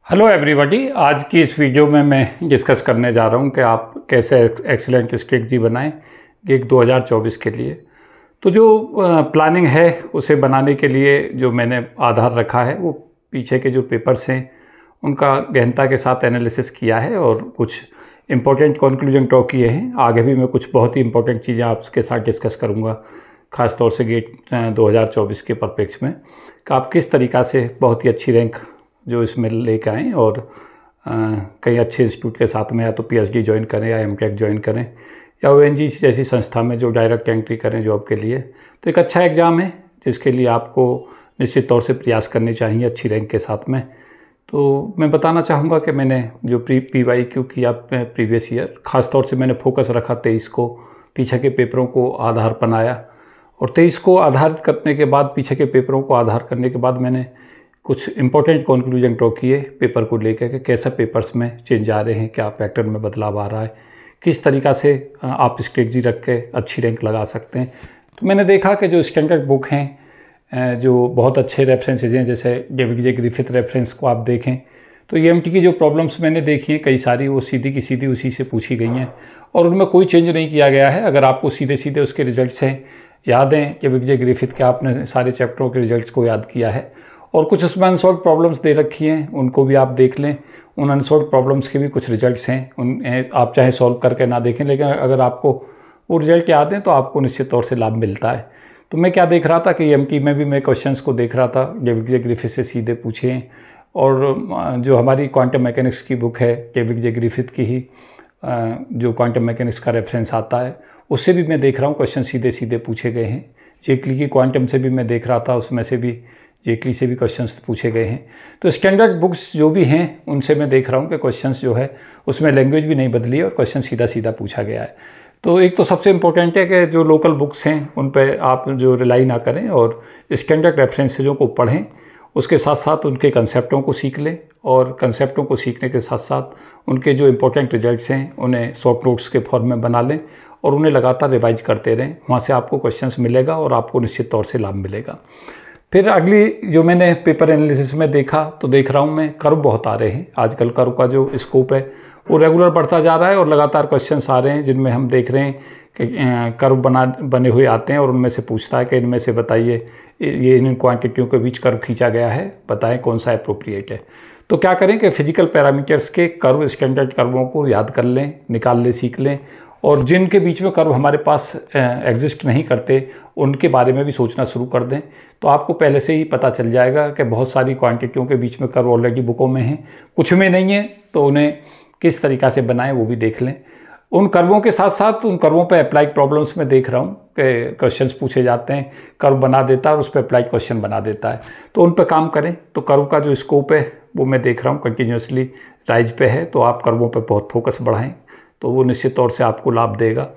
Hello everybody. आज की इस वीडियो में मैं डिस्कस करने जा रहा हूं कि आप कैसे एक्सीलेंट स्ट्रेटजी बनाएं GIG 2024 के लिए। तो जो प्लानिंग है उसे बनाने के लिए जो मैंने आधार रखा है वो पीछे के जो पेपर्स हैं उनका गहनता के साथ एनालिसिस किया है और कुछ इम्पोर्टेंट कंक्लूजन ड्रॉ किए हैं। आगे भी मैं कुछ बहुत ही इंपॉर्टेंट चीज़ें आपके साथ डिस्कस करूँगा, ख़ास तौर से GATE 2024 के परिप्रेक्ष्य में कि आप किस तरीक़ा से बहुत ही अच्छी रैंक जो इसमें लेकर आएँ और कई अच्छे इंस्टीट्यूट के साथ में या तो PhD ज्वाइन करें या MTech ज्वाइन करें या ONGC जैसी संस्था में जो डायरेक्ट एंट्री करें जॉब के लिए। तो एक अच्छा एग्ज़ाम है जिसके लिए आपको निश्चित तौर से प्रयास करने चाहिए अच्छी रैंक के साथ में। तो मैं बताना चाहूँगा कि मैंने जो PYQ किया प्रीवियस ईयर, ख़ास तौर से मैंने फोकस रखा 23 को, पीछे के पेपरों को आधार बनाया और 23 को आधारित करने के बाद, पीछे के पेपरों को आधार करने के बाद मैंने कुछ इंपॉर्टेंट कंक्लूजन ड्रॉ किए पेपर को लेकर के कैसे पेपर्स में चेंज आ रहे हैं, क्या पैटर्न में बदलाव आ रहा है, किस तरीक़ा से आप स्ट्रेटजी रख के अच्छी रैंक लगा सकते हैं। तो मैंने देखा कि जो स्टैंडर्ड बुक हैं जो बहुत अच्छे रेफरेंसेज हैं, जैसे डेविड ग्रिफिथ रेफरेंस को आप देखें तो EMT की जो प्रॉब्लम्स मैंने देखी हैं कई सारी, वो सीधी की सीधी उसी से पूछी गई हैं और उनमें कोई चेंज नहीं किया गया है। अगर आपको सीधे सीधे उसके रिजल्ट्स हैं याद हैं कि डेविड ग्रिफिथ के, आपने सारे चैप्टरों के रिजल्ट्स को याद किया है और कुछ उसमें अनसॉल्व प्रॉब्लम्स दे रखी हैं, उनको भी आप देख लें। उन अनसॉल्व प्रॉब्लम्स के भी कुछ रिजल्ट्स हैं, उन आप चाहे सॉल्व करके ना देखें, लेकिन अगर आपको वो रिजल्ट याद हैं तो आपको निश्चित तौर से लाभ मिलता है। तो मैं क्या देख रहा था कि EMT में भी मैं क्वेश्चंस को देख रहा था डेविड ग्रिफिथ से सीधे पूछे हैं और जो हमारी क्वांटम मैकेनिक्स की बुक है डेविड ग्रिफिथ की ही जो क्वांटम मैकेनिक्स का रेफरेंस आता है उससे भी मैं देख रहा हूँ क्वेश्चन सीधे सीधे पूछे गए हैं। जेकली की क्वांटम से भी मैं देख रहा था, उसमें से भी जेकली से भी क्वेश्चंस पूछे गए हैं। तो स्टैंडर्ड बुक्स जो भी हैं उनसे मैं देख रहा हूँ कि क्वेश्चंस जो है उसमें लैंग्वेज भी नहीं बदली और क्वेश्चन सीधा सीधा पूछा गया है। तो एक तो सबसे इम्पोर्टेंट है कि जो लोकल बुक्स हैं उन पर आप जो रिलाई ना करें और स्टैंडर्ड रेफरेंसेजों को पढ़ें, उसके साथ साथ उनके कंसेप्टों को सीख लें और कंसेप्टों को सीखने के साथ साथ उनके जो इम्पोर्टेंट रिजल्ट्स हैं उन्हें शॉर्ट नोट्स के फॉर्म में बना लें और उन्हें लगातार रिवाइज करते रहें। वहाँ से आपको क्वेश्चंस मिलेगा और आपको निश्चित तौर से लाभ मिलेगा। फिर अगली जो मैंने पेपर एनालिसिस में देखा तो देख रहा हूँ मैं कर्व बहुत आ रहे हैं। आजकल कर्व का जो स्कोप है वो रेगुलर बढ़ता जा रहा है और लगातार क्वेश्चंस आ रहे हैं जिनमें हम देख रहे हैं कि कर्व बने हुए आते हैं और उनमें से पूछता है कि इनमें से बताइए ये इन क्वांटिटियों के बीच कर्व खींचा गया है, बताएं कौन सा अप्रोप्रिएट है। तो क्या करें कि फिजिकल पैरामीटर्स के कर्व, स्टैंडर्ड कर्वों को याद कर लें, निकाल लें, सीख लें और जिनके बीच में कर्व हमारे पास एग्जिस्ट नहीं करते उनके बारे में भी सोचना शुरू कर दें। तो आपको पहले से ही पता चल जाएगा कि बहुत सारी क्वांटिटियों के बीच में कर्व ऑलरेडी बुकों में हैं, कुछ में नहीं है, तो उन्हें किस तरीक़ा से बनाएं वो भी देख लें। उन कर्वों के साथ साथ उन कर्वों पे अप्लाइड प्रॉब्लम्स में देख रहा हूँ कि क्वेश्चंस पूछे जाते हैं, कर्व बना देता है और उस पर अप्लाइड क्वेश्चन बना देता है, तो उन पर काम करें। तो कर्व का जो स्कोप है वो मैं देख रहा हूँ कंटिन्यूसली राइज पे है, तो आप कर्वों पर बहुत फोकस बढ़ाएँ तो वो निश्चित तौर से आपको लाभ देगा।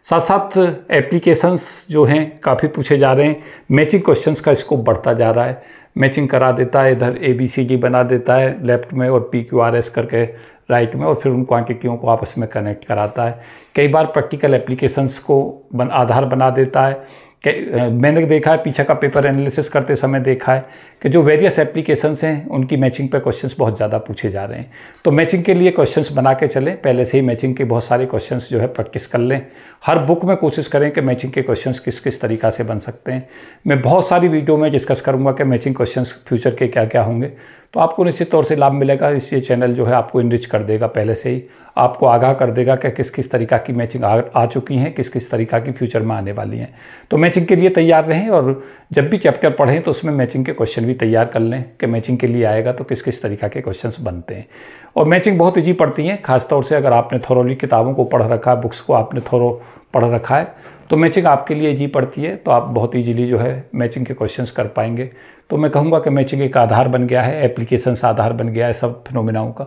साथ साथ एप्लीकेशंस जो हैं काफ़ी पूछे जा रहे हैं, मैचिंग क्वेश्चंस का स्कोप बढ़ता जा रहा है, मैचिंग करा देता है, इधर ABCD बना देता है लेफ्ट में और PQRS करके राइट में और फिर उन क्वांटिटियों को आपस में कनेक्ट कराता है। कई बार प्रैक्टिकल एप्लीकेशंस को आधार बना देता है। मैंने देखा है, पीछे का पेपर एनालिसिस करते समय देखा है कि जो वेरियस एप्लीकेशंस हैं उनकी मैचिंग पे क्वेश्चंस बहुत ज़्यादा पूछे जा रहे हैं। तो मैचिंग के लिए क्वेश्चंस बना के चलें, पहले से ही मैचिंग के बहुत सारे क्वेश्चंस जो है प्रैक्टिस कर लें। हर बुक में कोशिश करें कि मैचिंग के क्वेश्चंस किस किस तरीक़ा से बन सकते हैं। मैं बहुत सारी वीडियो में डिस्कस करूँगा कि मैचिंग क्वेश्चंस फ्यूचर के क्या क्या होंगे, तो आपको निश्चित तौर से लाभ मिलेगा। इससे चैनल जो है आपको इनरिच कर देगा, पहले से ही आपको आगाह कर देगा कि किस किस तरीक़ा की मैचिंग आ चुकी हैं, किस किस तरीक़ा की फ्यूचर में आने वाली हैं। तो मैचिंग के लिए तैयार रहें और जब भी चैप्टर पढ़ें तो उसमें मैचिंग के क्वेश्चन भी तैयार कर लें कि मैचिंग के लिए आएगा तो किस किस तरीक़ा के क्वेश्चंस बनते हैं। और मैचिंग बहुत ईजी पड़ती हैं, खासतौर से अगर आपने थोरोली किताबों को पढ़ रखा है, बुक्स को आपने थोरो पढ़ रखा है तो मैचिंग आपके लिए ईजी पड़ती है, तो आप बहुत ईजीली जो है मैचिंग के क्वेश्चंस कर पाएंगे। तो मैं कहूँगा कि मैचिंग एक आधार बन गया है, एप्लीकेशंस आधार बन गया है सब फिनोमिनाओं का।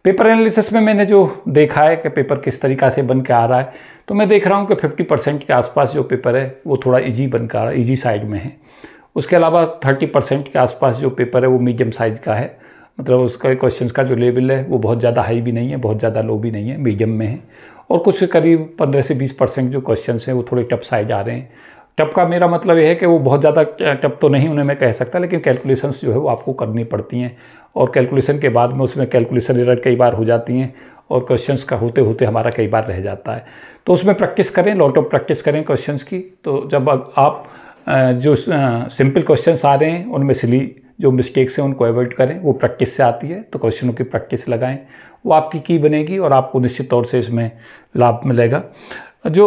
पेपर एनालिसिस में मैंने जो देखा है कि पेपर किस तरीक़ा से बन के आ रहा है, तो मैं देख रहा हूँ कि 50% के आसपास जो पेपर है वो थोड़ा ईजी बन के आ रहा है, ईजी साइड में है। उसके अलावा 30% के आसपास जो पेपर है वो मीडियम साइज का है, मतलब उसका क्वेश्चंस का जो लेवल है वो बहुत ज़्यादा हाई भी नहीं है, बहुत ज़्यादा लो भी नहीं है, मीडियम में है। और कुछ करीब 15 से 20% जो क्वेश्चंस हैं वो थोड़े टफ साइड आ रहे हैं। टफ का मेरा मतलब ये है कि वो बहुत ज़्यादा टफ तो नहीं उन्हें मैं कह सकता, लेकिन कैलकुलेशंस जो है वो आपको करनी पड़ती हैं, और कैलकुलेशन के बाद में उसमें कैलकुलेशन एरर कई बार हो जाती हैं, और क्वेश्चंस का होते होते हमारा कई बार रह जाता है। तो उसमें प्रैक्टिस करें, लॉट ऑफ प्रैक्टिस करें क्वेश्चंस की। तो जब आप जो सिंपल क्वेश्चंस आ रहे हैं उनमें सिली जो मिस्टेक्स हैं उनको अवॉइड करें, वो प्रैक्टिस से आती है। तो क्वेश्चनों की प्रैक्टिस लगाएं, वो आपकी की बनेगी और आपको निश्चित तौर से इसमें लाभ मिलेगा। जो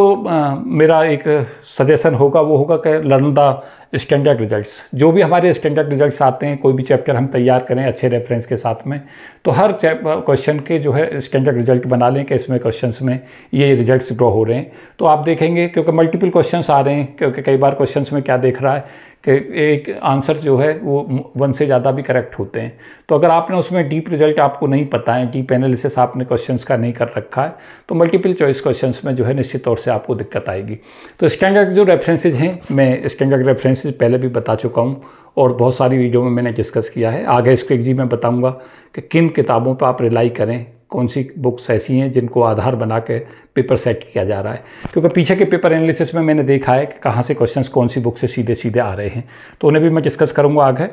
मेरा एक सजेशन होगा वो होगा कि लर्न द स्टैंडर्ड रिजल्ट्स। जो भी हमारे स्टैंडर्ड रिजल्ट्स आते हैं, कोई भी चैप्टर हम तैयार करें अच्छे रेफरेंस के साथ में, तो हर क्वेश्चन के जो है स्टैंडर्ड रिजल्ट बना लें कि इसमें क्वेश्चंस में ये रिजल्ट्स ड्रॉ हो रहे हैं। तो आप देखेंगे, क्योंकि मल्टीपल क्वेश्चंस आ रहे हैं, क्योंकि कई बार क्वेश्चंस में क्या देख रहा है कि एक आंसर जो है वो 1 से ज़्यादा भी करेक्ट होते हैं। तो अगर आपने उसमें डीप रिजल्ट आपको नहीं पता है, डीप एनालिसिस आपने क्वेश्चंस का नहीं कर रखा है, तो मल्टीपल चॉइस क्वेश्चंस में जो है निश्चित तौर से आपको दिक्कत आएगी। तो स्टैंडर्ड जो रेफरेंसेज हैं, मैं स्टैंडर्ड रेफरेंसेज पहले भी बता चुका हूँ और बहुत सारी वीडियो में मैंने डिस्कस किया है। आगे स्ट्रेटजी में बताऊँगा कि किन किताबों पर आप रिलाई करें, कौन सी बुक्स ऐसी हैं जिनको आधार बना के पेपर सेट किया जा रहा है। क्योंकि पीछे के पेपर एनालिसिस में मैंने देखा है कि कहाँ से क्वेश्चंस कौन सी बुक से सीधे सीधे आ रहे हैं, तो उन्हें भी मैं डिस्कस करूँगा आगे।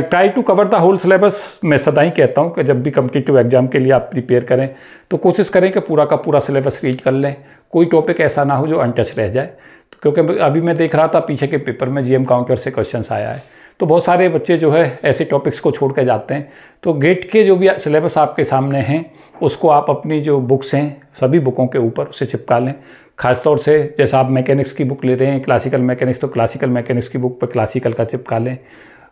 Try to cover the whole syllabus. मैं सदा ही कहता हूँ कि जब भी कॉम्पिटिटिव एग्जाम के लिए आप प्रिपेयर करें तो कोशिश करें कि पूरा का पूरा सिलेबस रीड कर लें, कोई टॉपिक ऐसा ना हो जो अनटच रह जाए। क्योंकि अभी मैं देख रहा था पीछे के पेपर में GM काउंटर से क्वेश्चंस आया है, तो बहुत सारे बच्चे जो है ऐसे टॉपिक्स को छोड़ के जाते हैं। तो गेट के जो भी सिलेबस आपके सामने हैं उसको आप अपनी जो बुक्स हैं सभी बुकों के ऊपर उसे चिपका लें। खासतौर से जैसा आप मैकेनिक्स की बुक ले रहे हैं, क्लासिकल मैकेनिक्स, तो क्लासिकल मैकेनिक्स की बुक पर क्लासिकल का चिपका लें।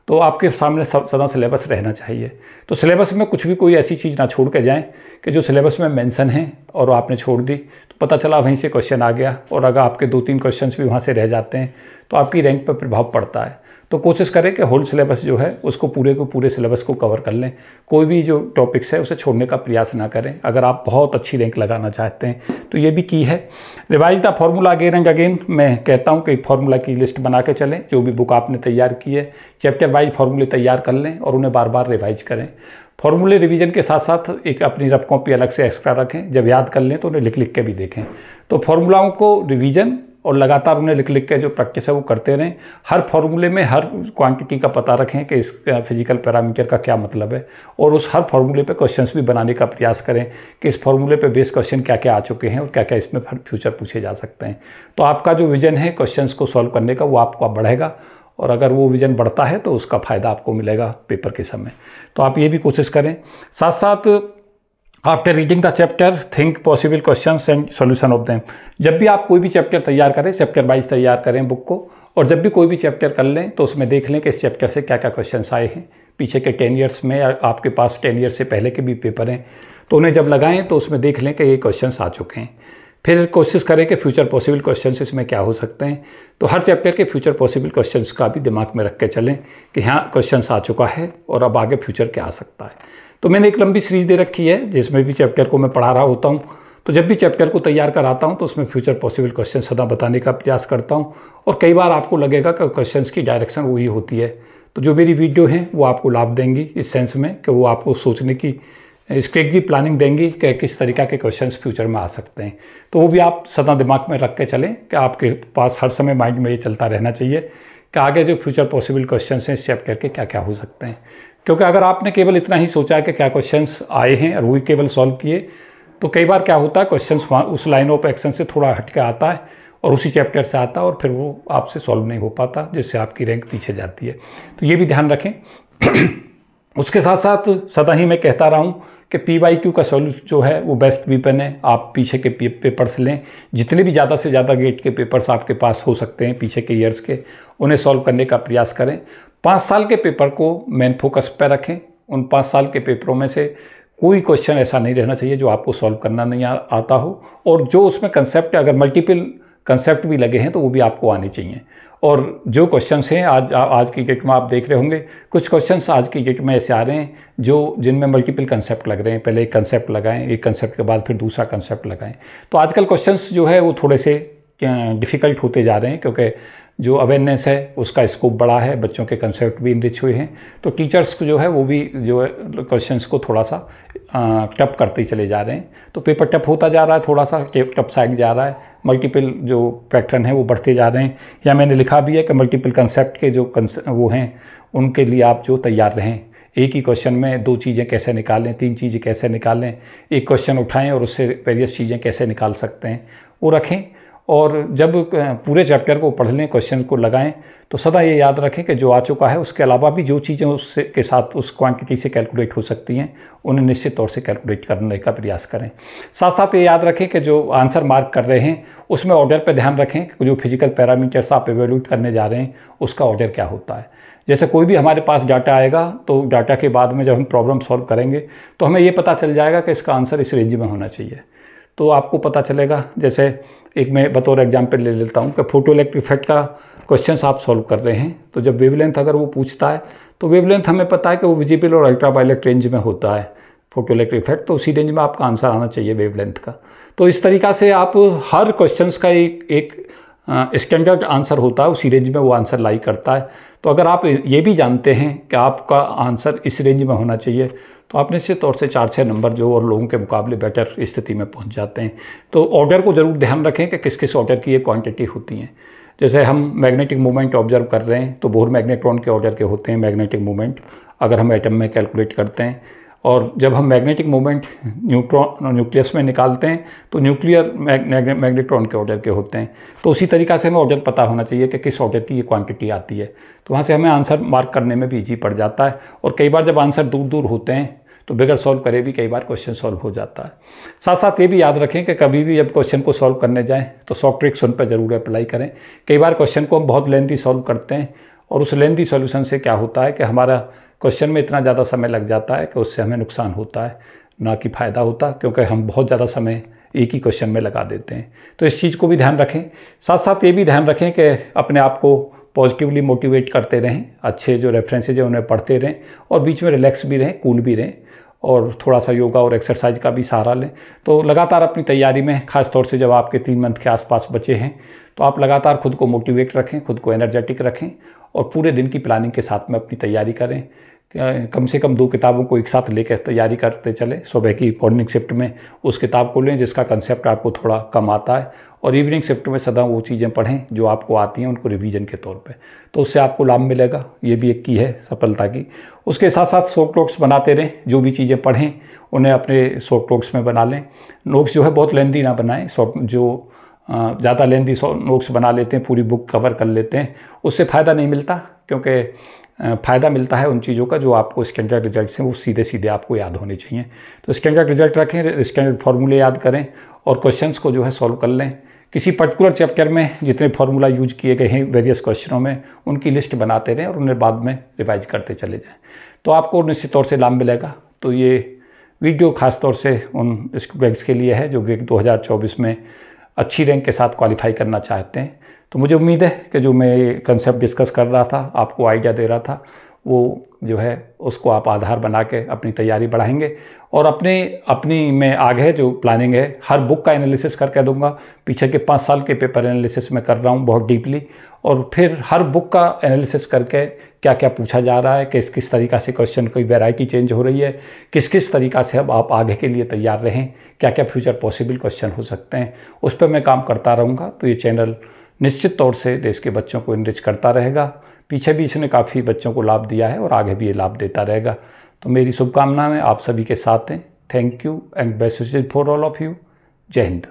तो आपके सामने सदा सिलेबस रहना चाहिए। तो सिलेबस में कुछ भी कोई ऐसी चीज़ ना छोड़ के जाएं कि जो सिलेबस में मेंशन है और आपने छोड़ दी, तो पता चला वहीं से क्वेश्चन आ गया, और अगर आपके 2-3 क्वेश्चंस भी वहाँ से रह जाते हैं तो आपकी रैंक पर प्रभाव पड़ता है। तो कोशिश करें कि होल सिलेबस जो है उसको पूरे को पूरे सिलेबस को कवर कर लें। कोई भी जो टॉपिक्स है उसे छोड़ने का प्रयास ना करें अगर आप बहुत अच्छी रैंक लगाना चाहते हैं। तो ये भी की है। Revise the formula again and again. मैं कहता हूँ कि फार्मूला की लिस्ट बना के चलें। जो भी बुक आपने तैयार की है, चैप्टर वाइज फार्मूले तैयार कर लें और उन्हें बार बार रिवाइज करें। फार्मूले रिवीजन के साथ साथ एक अपनी रफ कॉपी अलग से एक्स्ट्रा रखें। जब याद कर लें तो उन्हें लिख लिख के भी देखें। तो फार्मूलाओं को रिवीजन और लगातार उन्हें लिख लिख के जो प्रैक्टिस है वो करते रहें। हर फार्मूले में हर क्वांटिटी का पता रखें कि इस फिजिकल पैरामीटर का क्या मतलब है, और उस हर फार्मूले पे क्वेश्चंस भी बनाने का प्रयास करें कि इस फार्मूले पे बेस क्वेश्चन क्या क्या आ चुके हैं और क्या क्या इसमें फ्यूचर पूछे जा सकते हैं। तो आपका जो विजन है क्वेश्चंस को सॉल्व करने का वो आपका बढ़ेगा, और अगर वो विजन बढ़ता है तो उसका फ़ायदा आपको मिलेगा पेपर के समय। तो आप ये भी कोशिश करें। साथ साथ after reading the chapter think possible questions and solution of them. जब भी आप कोई भी चैप्टर तैयार करें, चैप्टर वाइज तैयार करें बुक को, और जब भी कोई भी चैप्टर कर लें तो उसमें देख लें कि इस चैप्टर से क्या क्या क्वेश्चंस आए हैं पीछे के 10 ईयर्स में, या आपके पास 10 ईयर्स से पहले के भी पेपर हैं, तो उन्हें जब लगाएं तो उसमें देख लें कि ये क्वेश्चंस आ चुके हैं। फिर कोशिश करें कि फ्यूचर पॉसिबल क्वेश्चंस इसमें क्या हो सकते हैं। तो हर चैप्टर के फ्यूचर पॉसिबल क्वेश्चंस का भी दिमाग में रख के चलें कि हाँ क्वेश्चंस आ चुका है और अब आगे फ्यूचर क्या आ सकता है। तो मैंने एक लंबी सीरीज़ दे रखी है जिसमें भी चैप्टर को मैं पढ़ा रहा होता हूँ। तो जब भी चैप्टर को तैयार कराता हूँ तो उसमें फ्यूचर पॉसिबल क्वेश्चन सदा बताने का प्रयास करता हूँ, और कई बार आपको लगेगा कि क्वेश्चंस की डायरेक्शन वही होती है। तो जो मेरी वीडियो हैं वो आपको लाभ देंगी इस सेंस में कि वो आपको सोचने की स्ट्रेटजी प्लानिंग देंगी कि किस तरीक़ा के क्वेश्चंस फ्यूचर में आ सकते हैं। तो वो भी आप सदा दिमाग में रख के चलें कि आपके पास हर समय माइंड में ये चलता रहना चाहिए कि आगे जो फ्यूचर पॉसिबल क्वेश्चंस हैं इस चैप्टर के क्या क्या हो सकते हैं। क्योंकि अगर आपने केवल इतना ही सोचा कि क्या क्वेश्चंस आए हैं और वही केवल सॉल्व किए, तो कई बार क्या होता है क्वेश्चंस उस लाइन ऑफ एक्शन से थोड़ा हट के आता है और उसी चैप्टर से आता है, और फिर वो आपसे सॉल्व नहीं हो पाता, जिससे आपकी रैंक पीछे जाती है। तो ये भी ध्यान रखें। उसके साथ साथ सदा ही मैं कहता रहा हूँ कि PYQ का सॉल्यूशन जो है वो बेस्ट वीपन है। आप पीछे के पेपर्स लें, जितने भी ज़्यादा से ज़्यादा गेट के पेपर्स आपके पास हो सकते हैं पीछे के ईयर्स के, उन्हें सॉल्व करने का प्रयास करें। 5 साल के पेपर को मेन फोकस पर रखें। उन 5 साल के पेपरों में से कोई क्वेश्चन ऐसा नहीं रहना चाहिए जो आपको सॉल्व करना नहीं आता हो, और जो उसमें कंसेप्ट अगर मल्टीपल कंसेप्ट भी लगे हैं तो वो भी आपको आने चाहिए। और जो क्वेश्चंस हैं आज की डेट में आप देख रहे होंगे, कुछ क्वेश्चंस आज की डेट में ऐसे आ रहे हैं जो जिनमें मल्टीपल कंसेप्ट लग रहे हैं। पहले एक कंसेप्ट लगाएं, एक कंसेप्ट के बाद फिर दूसरा कंसेप्ट लगाएं। तो आजकल क्वेश्चंस जो है वो थोड़े से डिफ़िकल्ट होते जा रहे हैं, क्योंकि जो अवेयरनेस है उसका स्कोप बड़ा है, बच्चों के कंसेप्ट भी इनरिच हुए हैं। तो टीचर्स को जो है वो भी जो है क्वेश्चंस को थोड़ा सा टफ करते ही चले जा रहे हैं। तो पेपर टफ होता जा रहा है, थोड़ा सा टफ साइड जा रहा है। मल्टीपल जो पैटर्न है वो बढ़ते जा रहे हैं, या मैंने लिखा भी है कि मल्टीपल कंसेप्ट के जो वो हैं उनके लिए आप जो तैयार रहें। एक ही क्वेश्चन में 2 चीज़ें कैसे निकालें, 3 चीज़ें कैसे निकालें, एक क्वेश्चन उठाएं और उससे वेरियस चीज़ें कैसे निकाल सकते हैं वो रखें। और जब पूरे चैप्टर को पढ़ लें, क्वेश्चन को लगाएं, तो सदा ये याद रखें कि जो आ चुका है उसके अलावा भी जो चीज़ें उससे के साथ उस क्वांटिटी से कैलकुलेट हो सकती हैं उन्हें निश्चित तौर से कैलकुलेट करने का प्रयास करें। साथ साथ ये याद रखें कि जो आंसर मार्क कर रहे हैं उसमें ऑर्डर पर ध्यान रखें कि जो फिजिकल पैरामीटर्स आप एवेल्यूट करने जा रहे हैं उसका ऑर्डर क्या होता है। जैसे कोई भी हमारे पास डाटा आएगा तो डाटा के बाद में जब हम प्रॉब्लम सॉल्व करेंगे तो हमें ये पता चल जाएगा कि इसका आंसर इस रेंज में होना चाहिए। तो आपको पता चलेगा, जैसे एक मैं बतौर एग्जांपल ले लेता हूँ कि फोटो इलेक्ट्रिक इफेक्ट का क्वेश्चन आप सॉल्व कर रहे हैं, तो जब वेवलेंथ अगर वो पूछता है तो वेवलेंथ हमें पता है कि वो विजिबल और अल्ट्रावायलेट रेंज में होता है फोटो इलेक्ट्रिक इफेक्ट, तो उसी रेंज में आपका आंसर आना चाहिए वेवलेंथ का। तो इस तरीक़ा से आप हर क्वेश्चन का एक स्टैंडर्ड आंसर होता है, उसी रेंज में वो आंसर लाई करता है। तो अगर आप ये भी जानते हैं कि आपका आंसर इस रेंज में होना चाहिए तो आप निश्चित तौर से 4-6 नंबर जो और लोगों के मुकाबले बेटर स्थिति में पहुंच जाते हैं। तो ऑर्डर को ज़रूर ध्यान रखें कि किस किस ऑर्डर की ये क्वांटिटी होती हैं। जैसे हम मैग्नेटिक मूवमेंट ऑब्जर्व कर रहे हैं तो बोर मैग्नेट्रॉन के ऑर्डर के होते हैं मैग्नेटिक मूवमेंट, अगर हम एटम में कैलकुलेट करते हैं। और जब हम मैग्नेटिक मूवमेंट न्यूक्लियस में निकालते हैं तो न्यूक्लियर मैग्नेट्रॉन के ऑर्डर के होते हैं। तो उसी तरीक़ा से हमें ऑर्डर पता होना चाहिए कि किस ऑर्डर की ये क्वांटिटी आती है, तो वहाँ से हमें आंसर मार्क करने में भी ईजी पड़ जाता है। और कई बार जब आंसर दूर दूर होते हैं तो बगैर सॉल्व करे भी कई बार क्वेश्चन सॉल्व हो जाता है। साथ साथ ये भी याद रखें कि कभी भी जब क्वेश्चन को सॉल्व करने जाएँ तो सॉफ्ट ट्रिक्स उन पर ज़रूर अप्लाई करें। कई बार क्वेश्चन को हम बहुत लेंथी सॉल्व करते हैं और उस लेंथी सॉल्यूशन से क्या होता है कि हमारा क्वेश्चन में इतना ज़्यादा समय लग जाता है कि उससे हमें नुकसान होता है, ना कि फ़ायदा होता, क्योंकि हम बहुत ज़्यादा समय एक ही क्वेश्चन में लगा देते हैं। तो इस चीज़ को भी ध्यान रखें। साथ साथ ये भी ध्यान रखें कि अपने आप को पॉजिटिवली मोटिवेट करते रहें, अच्छे जो रेफरेंसेज हैं उन्हें पढ़ते रहें और बीच में रिलैक्स भी रहें, कूल भी रहें और थोड़ा सा योगा और एक्सरसाइज का भी सहारा लें। तो लगातार अपनी तैयारी में, ख़ास तौर से जब आपके 3 मंथ के आसपास बचे हैं, तो आप लगातार खुद को मोटिवेट रखें, खुद को एनर्जेटिक रखें और पूरे दिन की प्लानिंग के साथ में अपनी तैयारी करें। कम से कम 2 किताबों को एक साथ लेकर तैयारी करते चले। सुबह की मॉर्निंग शिफ्ट में उस किताब को लें जिसका कंसेप्ट आपको थोड़ा कम आता है और इवनिंग शिफ्ट में सदा वो चीज़ें पढ़ें जो आपको आती हैं, उनको रिवीजन के तौर पे, तो उससे आपको लाभ मिलेगा। ये भी एक की है सफलता की। उसके साथ साथ शॉर्ट नोट्स बनाते रहें, जो भी चीज़ें पढ़ें उन्हें अपने शॉर्ट नोट्स में बना लें। नोट्स जो है बहुत लेंथी ना बनाएं, जो ज़्यादा लेंथी नोट्स बना लेते हैं, पूरी बुक कवर कर लेते हैं, उससे फ़ायदा नहीं मिलता, क्योंकि फ़ायदा मिलता है उन चीज़ों का जो आपको स्टैंडर्ड रिजल्ट्स हैं वो सीधे सीधे आपको याद होने चाहिए। तो स्टैंडर्ड रिजल्ट रखें, स्टैंडर्ड फार्मूले याद करें और क्वेश्चंस को जो है सॉल्व कर लें। किसी पर्टिकुलर चैप्टर में जितने फार्मूला यूज किए गए हैं वेरियस क्वेश्चनों में, उनकी लिस्ट बनाते रहें और उन्हें बाद में रिवाइज करते चले जाएँ, तो आपको निश्चित तौर से लाभ मिलेगा। तो ये वीडियो खास तौर से उन स्टूडेंट्स के लिए है जो GATE 2024 में अच्छी रैंक के साथ क्वालिफाई करना चाहते हैं। तो मुझे उम्मीद है कि जो मैं कंसेप्ट डिस्कस कर रहा था, आपको आइडिया दे रहा था, वो जो है उसको आप आधार बना के अपनी तैयारी बढ़ाएंगे और अपनी मैं आगे जो प्लानिंग है हर बुक का एनालिसिस करके दूंगा। पीछे के 5 साल के पेपर एनालिसिस में कर रहा हूँ बहुत डीपली, और फिर हर बुक का एनालिसिस करके क्या क्या पूछा जा रहा है, किस किस तरीक़ा से क्वेश्चन की वैरायटी चेंज हो रही है, किस किस तरीक़ा से अब आप आगे के लिए तैयार रहें, क्या क्या फ्यूचर पॉसिबल क्वेश्चन हो सकते हैं, उस पर मैं काम करता रहूँगा। तो ये चैनल निश्चित तौर से देश के बच्चों को इनरिच करता रहेगा। पीछे भी इसने काफ़ी बच्चों को लाभ दिया है और आगे भी ये लाभ देता रहेगा। तो मेरी शुभकामनाएं आप सभी के साथ हैं। Thank you and best wishes for all of you. जय हिंद।